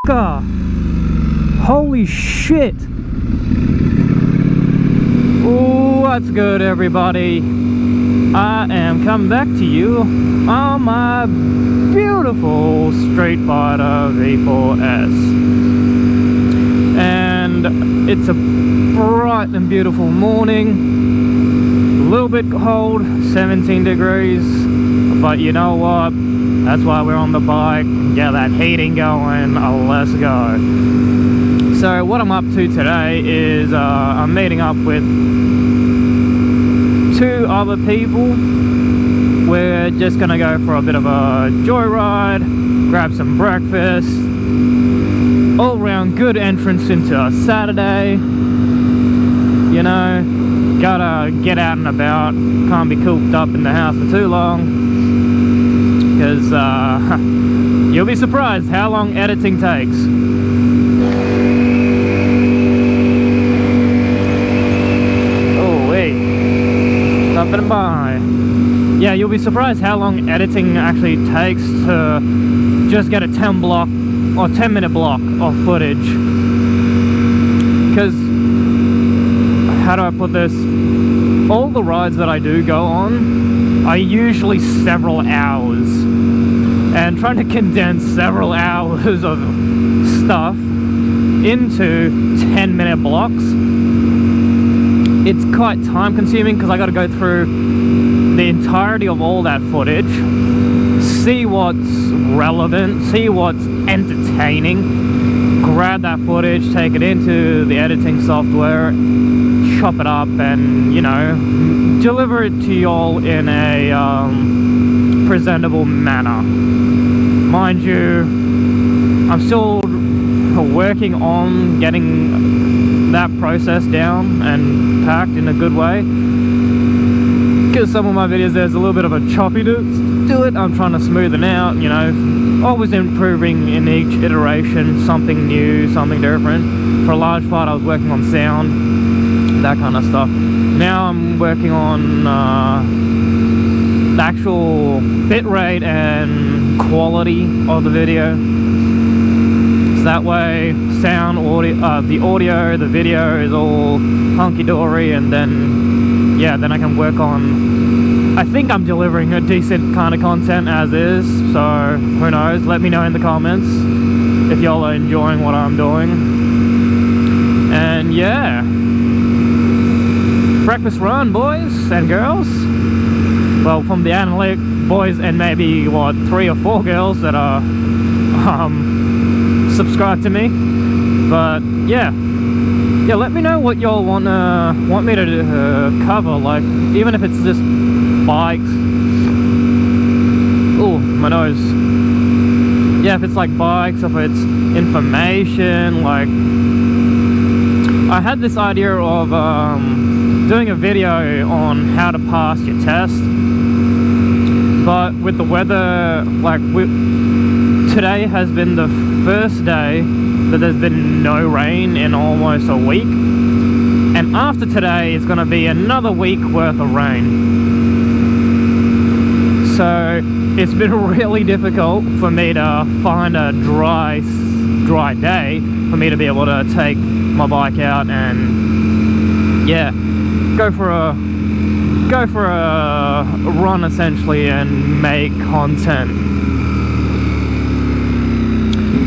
Holy shit! What's good, everybody? I am coming back to you on my beautiful StreetFighter V4s, and it's a bright and beautiful morning. A little bit cold, 17 degrees, but you know what? That's why we're on the bike. Get that heating going. Let's go. So what I'm up to today is I'm meeting up with two other people. We're just gonna go for a bit of a joyride, grab some breakfast, all round good entrance into a Saturday. You know, gotta get out and about, can't be cooped up in the house for too long, because you'll be surprised how long editing takes. Oh wait, stopping by. Yeah, you'll be surprised how long editing actually takes to just get a 10-minute block of footage. Because, how do I put this? All the rides that I do go on are usually several hours. And trying to condense several hours of stuff into 10-minute blocks, it's quite time consuming, because I got to go through the entirety of all that footage, see what's relevant, see what's entertaining, grab that footage, take it into the editing software, chop it up, and, you know, deliver it to y'all in a presentable manner. Mind you, I'm still working on getting that process down and packed in a good way, because some of my videos there's a little bit of a choppiness to it. I'm trying to smooth it out, you know, always improving in each iteration, something new, something different. For a large part I was working on sound, that kind of stuff. Now I'm working on the actual bitrate and quality of the video, so that way sound, audio, the audio, the video is all hunky-dory, and then yeah, then I can work on, I think I'm delivering a decent kind of content as is, so who knows. Let me know in the comments if y'all are enjoying what I'm doing. And yeah, breakfast run, boys and girls. Well, from the analytic boys and maybe what, 3 or 4 girls that are subscribed to me. But yeah, let me know what y'all want me to cover, like even if it's just bikes. Oh, my nose. Yeah, if it's like bikes, if it's information, like I had this idea of doing a video on how to pass your test, but with the weather, like today has been the first day that there's been no rain in almost a week, and after today it's going to be another week worth of rain. So it's been really difficult for me to find a dry day for me to be able to take my bike out and yeah, go for a run essentially and make content.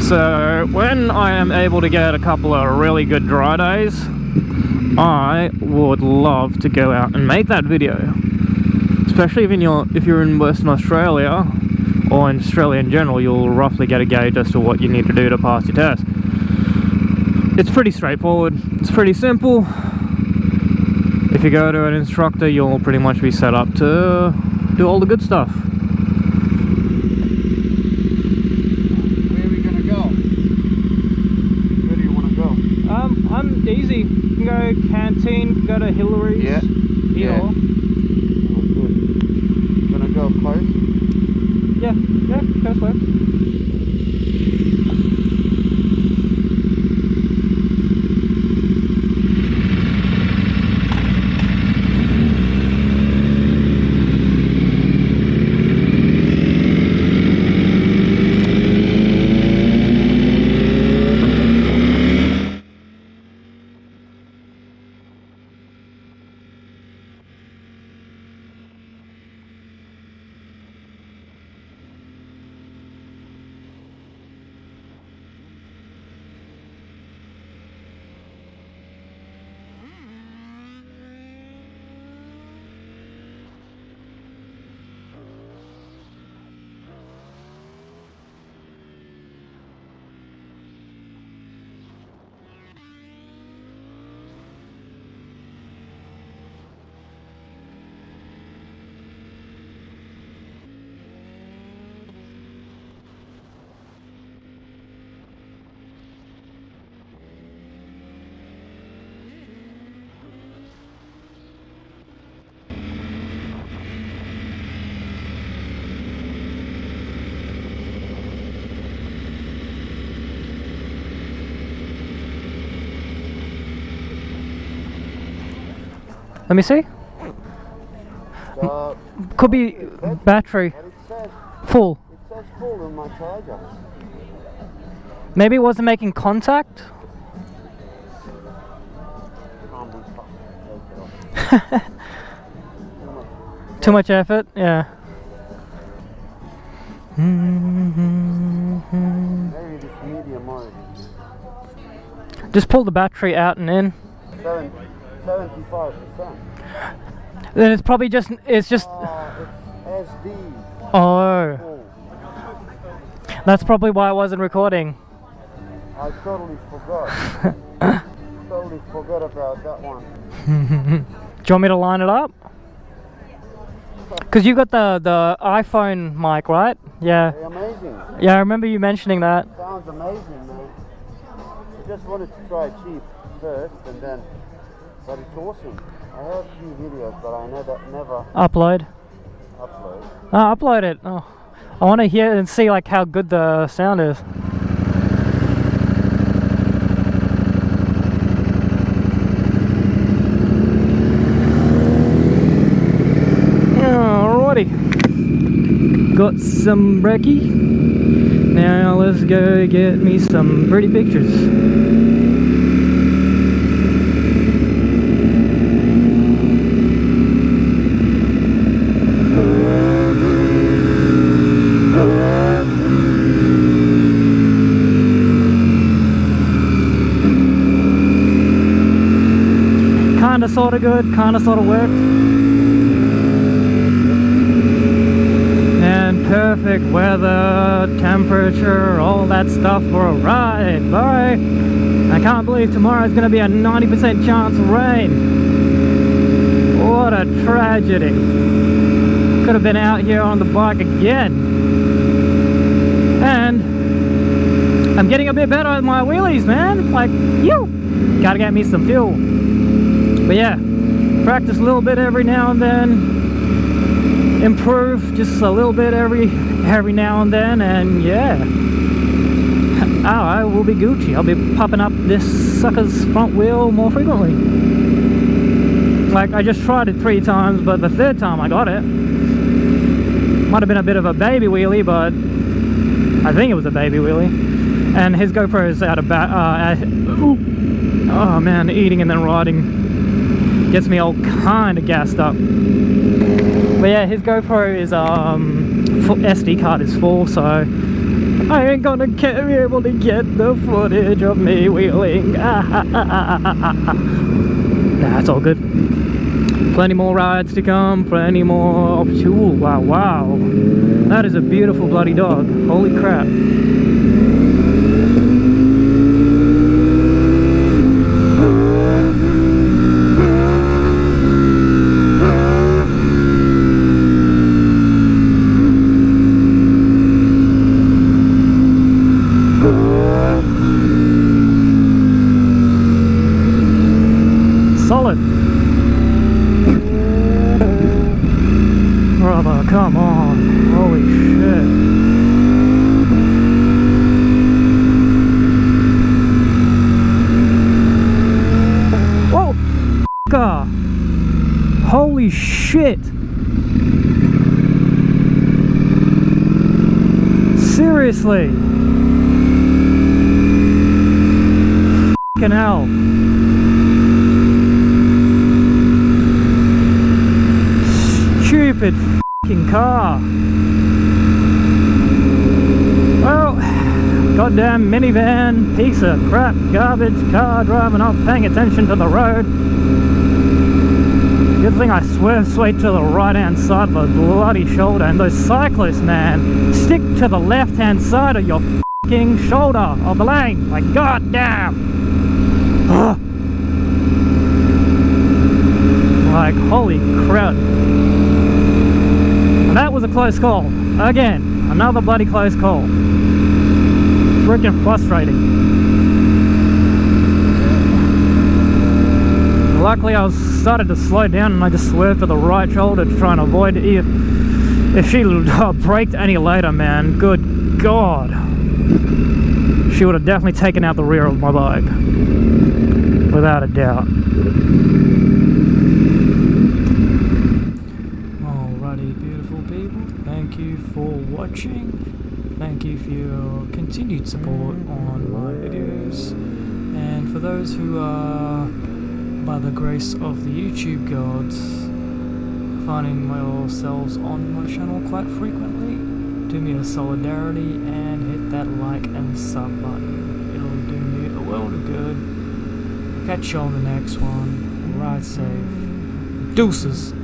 So when I am able to get a couple of really good dry days, I would love to go out and make that video. Especially if you're in Western Australia, or in Australia in general, you'll roughly get a gauge as to what you need to do to pass your test. It's pretty straightforward, it's pretty simple. If you go to an instructor, you'll pretty much be set up to do all the good stuff. I'm easy. You can go Canteen, go to Hillary's. Yeah. Yeah. Oh, good. You gonna go close? Yeah, go close. Let me see. Could be battery. But it says Full. full in my charger. Maybe it wasn't making contact? Can't be fucked. Take it off. Too much effort? Yeah. Maybe this medium mode. Just pull the battery out and in. 75%. Then it's probably just, it's just... It's SD. Oh. Full. That's probably why I wasn't recording. I totally forgot. Totally forgot about that one. Do you want me to line it up? Because you got the iPhone mic, right? Yeah. Hey, amazing. Yeah, I remember you mentioning that. Sounds amazing, man. I just wanted to try cheap first, and then, but it's awesome. I have a few videos, but I never Upload. upload. Oh, upload it. Oh, I want to hear and see like how good the sound is. Alrighty, got some brekkie. Now let's go get me some pretty pictures. Kinda sorta good, kinda sorta worked. And perfect weather, temperature, all that stuff for a ride, bye. I can't believe tomorrow's gonna be a 90% chance of rain. What a tragedy. Could have been out here on the bike again. And I'm getting a bit better at my wheelies, man. Like, you gotta get me some fuel. But yeah, practice a little bit every now and then. Improve just a little bit every now and then, and yeah. I will be Gucci. I'll be popping up this sucker's front wheel more frequently. Like, I just tried it 3 times, but the 3rd time I got it. Might have been a bit of a baby wheelie, but I think it was a baby wheelie. And his GoPro is out of oh man, eating and then riding gets me all kind of gassed up. But yeah, his GoPro is SD card is full, so I ain't gonna be able to get the footage of me wheeling. Nah, it's all good. Plenty more rides to come, plenty more opportunities. Wow, wow. That is a beautiful bloody dog. Holy crap. Solid. Brother, come on. Holy shit. Whoa! F***er. Holy shit. Seriously. F***ing hell. Stupid f***ing car. Well, goddamn minivan, piece of crap, garbage car driving up, paying attention to the road. Good thing I swerved straight to the right hand side of the bloody shoulder. And those cyclists, man, stick to the left hand side of your f***ing shoulder of the lane. Like, goddamn. Like, holy crap. And that was a close call. Again, another bloody close call. Freaking frustrating. Luckily I started to slow down and I just swerved to the right shoulder to try and avoid it. If she braked any later, man, good God. She would have definitely taken out the rear of my bike. Without a doubt. people. Thank you for watching. Thank you for your continued support on my videos. And for those who are, by the grace of the YouTube gods, finding yourselves on my channel quite frequently, do me a solidarity and hit that like and sub button. It'll do me a world of good. Catch you on the next one. Ride safe. Deuces.